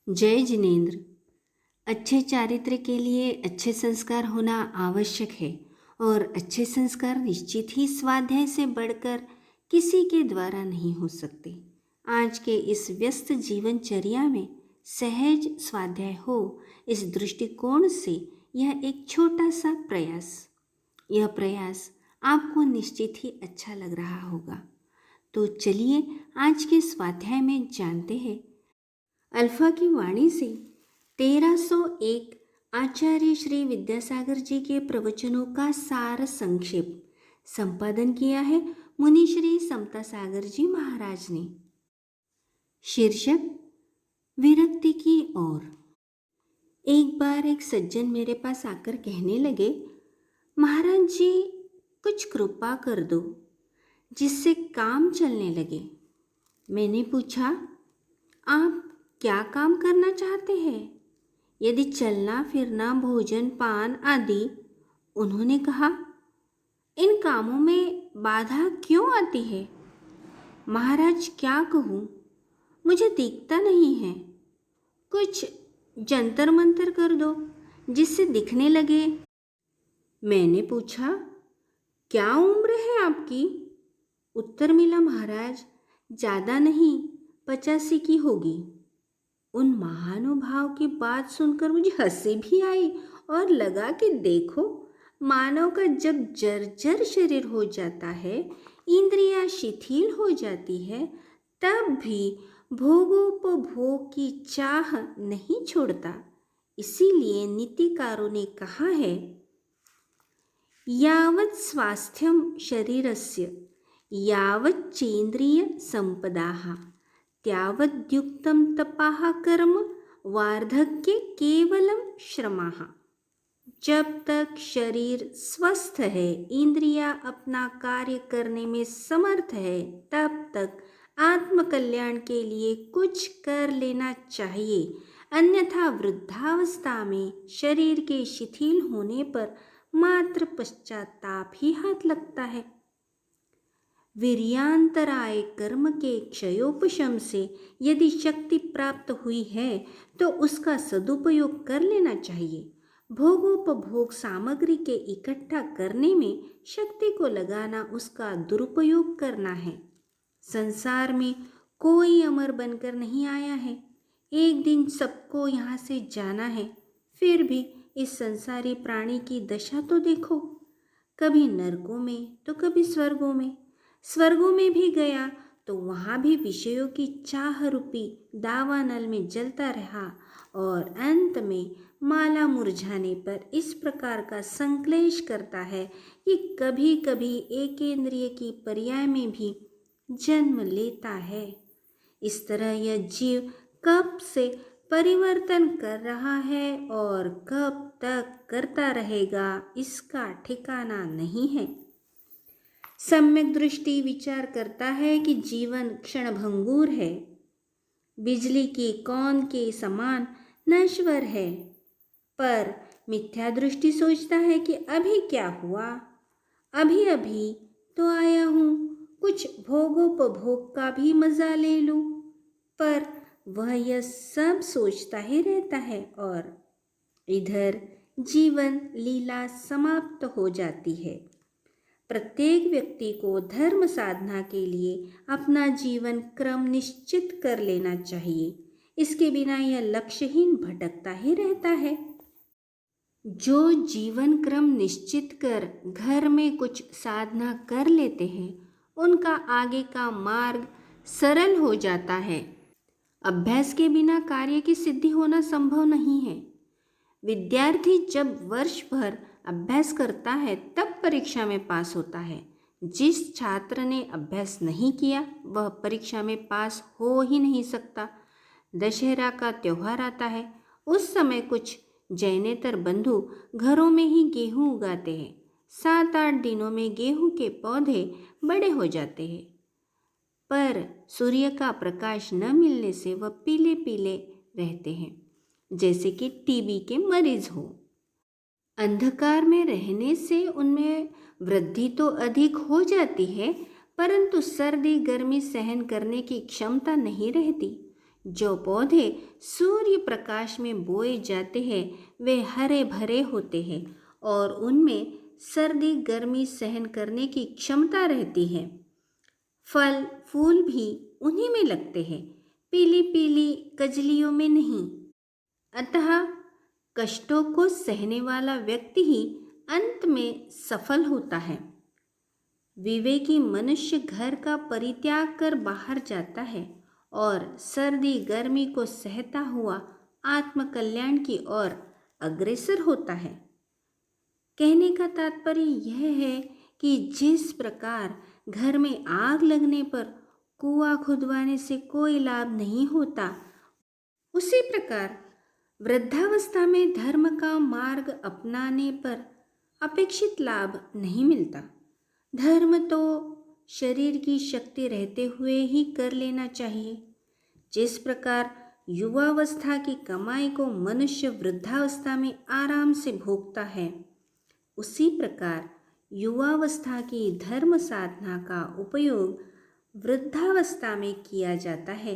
जय जिनेन्द्र। अच्छे चारित्र के लिए अच्छे संस्कार होना आवश्यक है और अच्छे संस्कार निश्चित ही स्वाध्याय से बढ़कर किसी के द्वारा नहीं हो सकते। आज के इस व्यस्त जीवनचर्या में सहज स्वाध्याय हो, इस दृष्टिकोण से यह एक छोटा सा प्रयास, यह प्रयास आपको निश्चित ही अच्छा लग रहा होगा। तो चलिए आज के स्वाध्याय में जानते हैं। अल्फा की वाणी से 1301 आचार्य श्री विद्यासागर जी के प्रवचनों का सार संक्षेप संपादन किया है मुनि श्री समता सागर जी महाराज ने। शीर्षक विरक्ति की ओर। एक बार एक सज्जन मेरे पास आकर कहने लगे, महाराज जी कुछ कृपा कर दो जिससे काम चलने लगे। मैंने पूछा, आप क्या काम करना चाहते हैं? यदि चलना फिरना भोजन पान आदि। उन्होंने कहा, इन कामों में बाधा क्यों आती है? महाराज क्या कहूँ, मुझे दिखता नहीं है। कुछ जंतर मंतर कर दो जिससे दिखने लगे। मैंने पूछा, क्या उम्र है आपकी? उत्तर मिला, महाराज ज़्यादा नहीं, 85 की होगी। उन महानुभाव की बात सुनकर मुझे हंसी भी आई और लगा कि देखो, मानव का जब जर्जर शरीर हो जाता है, इंद्रियां शिथिल हो जाती है, तब भी भोगोपभोग की चाह नहीं छोड़ता। इसीलिए नीतिकारों ने कहा है, यावत् स्वास्थ्यम शरीरस्य यावच्चेन्द्रिय संपदाः त्यावद्युक्तं तपः कर्म वार्धक्ये केवलम श्रमाः। जब तक शरीर स्वस्थ है, इंद्रियां अपना कार्य करने में समर्थ है, तब तक आत्मकल्याण के लिए कुछ कर लेना चाहिए। अन्यथा वृद्धावस्था में शरीर के शिथिल होने पर मात्र पश्चाताप ही हाथ लगता है। वीर्यांतराय कर्म के क्षयोपशम से यदि शक्ति प्राप्त हुई है तो उसका सदुपयोग कर लेना चाहिए। भोगोपभोग सामग्री के इकट्ठा करने में शक्ति को लगाना उसका दुरुपयोग करना है। संसार में कोई अमर बनकर नहीं आया है। एक दिन सबको यहाँ से जाना है। फिर भी इस संसारी प्राणी की दशा तो देखो, कभी नरकों में तो कभी स्वर्गों में। स्वर्गों में भी गया तो वहाँ भी विषयों की चाह रूपी दावानल में जलता रहा और अंत में माला मुरझाने पर इस प्रकार का संक्लेश करता है कि कभी कभी एकेंद्रिय की पर्याय में भी जन्म लेता है। इस तरह यह जीव कब से परिवर्तन कर रहा है और कब तक करता रहेगा, इसका ठिकाना नहीं है। सम्यक दृष्टि विचार करता है कि जीवन क्षणभंगुर है, बिजली की कौन के समान नश्वर है, पर मिथ्या दृष्टि सोचता है कि अभी क्या हुआ, अभी अभी तो आया हूँ, कुछ भोगोपभोग का भी मजा ले लूँ। पर वह यह सब सोचता ही रहता है और इधर जीवन लीला समाप्त हो जाती है। प्रत्येक व्यक्ति को धर्म साधना के लिए अपना जीवन क्रम निश्चित कर लेना चाहिए। इसके बिना यह लक्ष्यहीन भटकता ही रहता है। जो जीवन क्रम निश्चित कर घर में कुछ साधना कर लेते हैं, उनका आगे का मार्ग सरल हो जाता है। अभ्यास के बिना कार्य की सिद्धि होना संभव नहीं है। विद्यार्थी जब वर्ष भर अभ्यास करता है तब परीक्षा में पास होता है। जिस छात्र ने अभ्यास नहीं किया वह परीक्षा में पास हो ही नहीं सकता। दशहरा का त्यौहार आता है, उस समय कुछ जैनेतर बंधु घरों में ही गेहूं उगाते हैं। 7-8 दिनों में गेहूं के पौधे बड़े हो जाते हैं, पर सूर्य का प्रकाश न मिलने से वह पीले पीले रहते हैं, जैसे कि टीबी के मरीज हो। अंधकार में रहने से उनमें वृद्धि तो अधिक हो जाती है, परंतु सर्दी गर्मी सहन करने की क्षमता नहीं रहती। जो पौधे सूर्य प्रकाश में बोए जाते हैं वे हरे भरे होते हैं और उनमें सर्दी गर्मी सहन करने की क्षमता रहती है। फल फूल भी उन्हीं में लगते हैं, पीली पीली कजलियों में नहीं। अतः कष्टों को सहने वाला व्यक्ति ही अंत में सफल होता है। विवेकी मनुष्य घर का परित्याग कर बाहर जाता है और सर्दी गर्मी को सहता हुआ आत्मकल्याण की ओर अग्रसर होता है। कहने का तात्पर्य यह है कि जिस प्रकार घर में आग लगने पर कुआं खुदवाने से कोई लाभ नहीं होता, उसी प्रकार वृद्धावस्था में धर्म का मार्ग अपनाने पर अपेक्षित लाभ नहीं मिलता। धर्म तो शरीर की शक्ति रहते हुए ही कर लेना चाहिए। जिस प्रकार युवावस्था की कमाई को मनुष्य वृद्धावस्था में आराम से भोगता है, उसी प्रकार युवावस्था की धर्म साधना का उपयोग वृद्धावस्था में किया जाता है।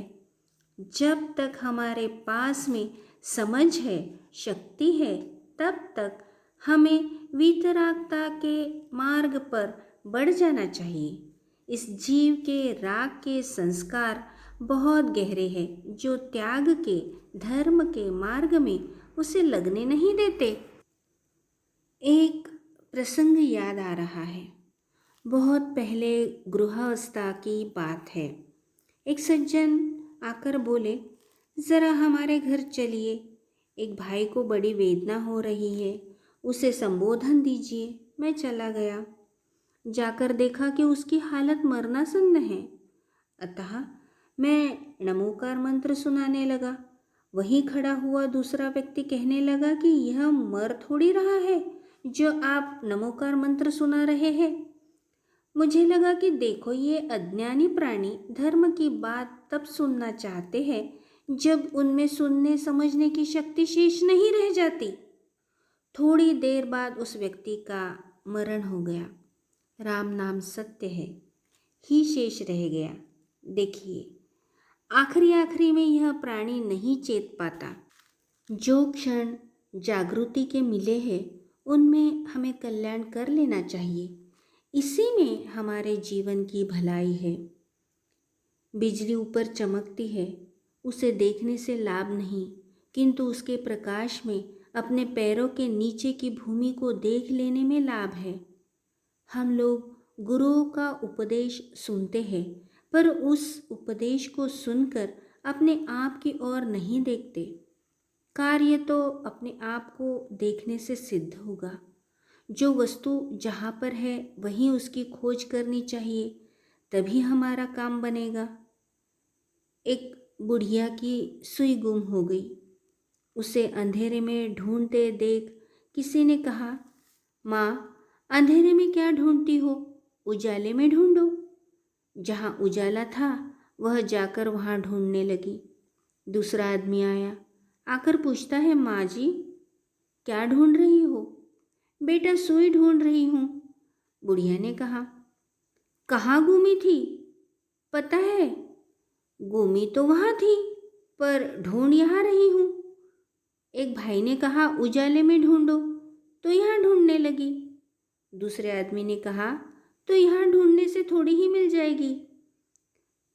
जब तक हमारे पास में समझ है, शक्ति है, तब तक हमें वीतरागता के मार्ग पर बढ़ जाना चाहिए। इस जीव के राग के संस्कार बहुत गहरे हैं जो त्याग के धर्म के मार्ग में उसे लगने नहीं देते। एक प्रसंग याद आ रहा है। बहुत पहले गृहावस्था की बात है। एक सज्जन आकर बोले, ज़रा हमारे घर चलिए, एक भाई को बड़ी वेदना हो रही है, उसे संबोधन दीजिए। मैं चला गया। जाकर देखा कि उसकी हालत मरनासन्न है। अतः मैं नमोकार मंत्र सुनाने लगा। वहीं खड़ा हुआ दूसरा व्यक्ति कहने लगा कि यह मर थोड़ी रहा है जो आप नमोकार मंत्र सुना रहे हैं। मुझे लगा कि देखो, ये अज्ञानी प्राणी धर्म की बात तब सुनना चाहते हैं जब उनमें सुनने समझने की शक्ति शेष नहीं रह जाती। थोड़ी देर बाद उस व्यक्ति का मरण हो गया। राम नाम सत्य है ही शेष रह गया। देखिए, आखिरी में यह प्राणी नहीं चेत पाता। जो क्षण जागृति के मिले हैं उनमें हमें कल्याण कर लेना चाहिए। इसी में हमारे जीवन की भलाई है। बिजली ऊपर चमकती है, उसे देखने से लाभ नहीं, किंतु उसके प्रकाश में अपने पैरों के नीचे की भूमि को देख लेने में लाभ है। हम लोग गुरुओं का उपदेश सुनते हैं, पर उस उपदेश को सुनकर अपने आप की ओर नहीं देखते। कार्य तो अपने आप को देखने से सिद्ध होगा। जो वस्तु जहाँ पर है वहीं उसकी खोज करनी चाहिए, तभी हमारा काम बनेगा। एक बुढ़िया की सुई गुम हो गई। उसे अंधेरे में ढूंढते देख किसी ने कहा, माँ, अंधेरे में क्या ढूंढती हो, उजाले में ढूंढो। जहाँ उजाला था वह जाकर वहाँ ढूंढने लगी। दूसरा आदमी आया, आकर पूछता है, माँ जी क्या ढूंढ रही हो? बेटा, सुई ढूंढ रही हूँ। बुढ़िया ने कहा, कहाँ गुमी थी? पता है, गुमी तो वहाँ थी, पर ढूंढ यहाँ रही हूँ। एक भाई ने कहा, उजाले में ढूंढो, तो यहाँ ढूंढने लगी। दूसरे आदमी ने कहा, तो यहाँ ढूंढने से थोड़ी ही मिल जाएगी।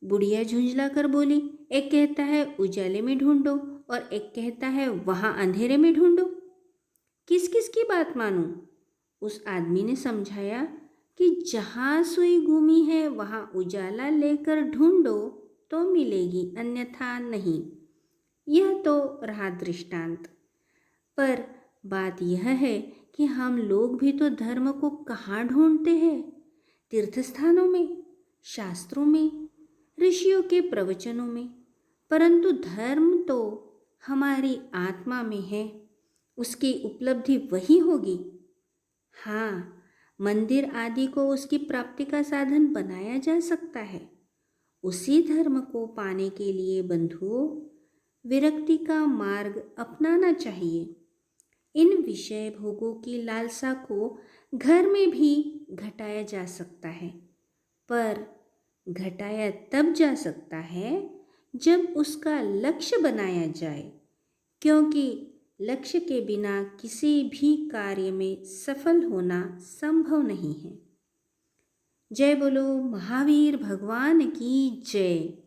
बुढ़िया झुंझला कर बोली, एक कहता है उजाले में ढूंढो और एक कहता है वहाँ अंधेरे में ढूंढो। किस किस की बात मानूं? उस आदमी ने समझाया कि जहाँ सुई गुमी है वहाँ उजाला लेकर ढूंढो तो मिलेगी, अन्यथा नहीं। यह तो रहा दृष्टांत। पर बात यह है कि हम लोग भी तो धर्म को कहाँ ढूंढते हैं? तीर्थस्थानों में, शास्त्रों में, ऋषियों के प्रवचनों में। परंतु धर्म तो हमारी आत्मा में है, उसकी उपलब्धि वही होगी। हाँ, मंदिर आदि को उसकी प्राप्ति का साधन बनाया जा सकता है। उसी धर्म को पाने के लिए बंधुओं, विरक्ति का मार्ग अपनाना चाहिए। इन विषय भोगों की लालसा को घर में भी घटाया जा सकता है, पर घटाया तब जा सकता है जब उसका लक्ष्य बनाया जाए, क्योंकि लक्ष्य के बिना किसी भी कार्य में सफल होना संभव नहीं है। जय बोलो महावीर भगवान की जय।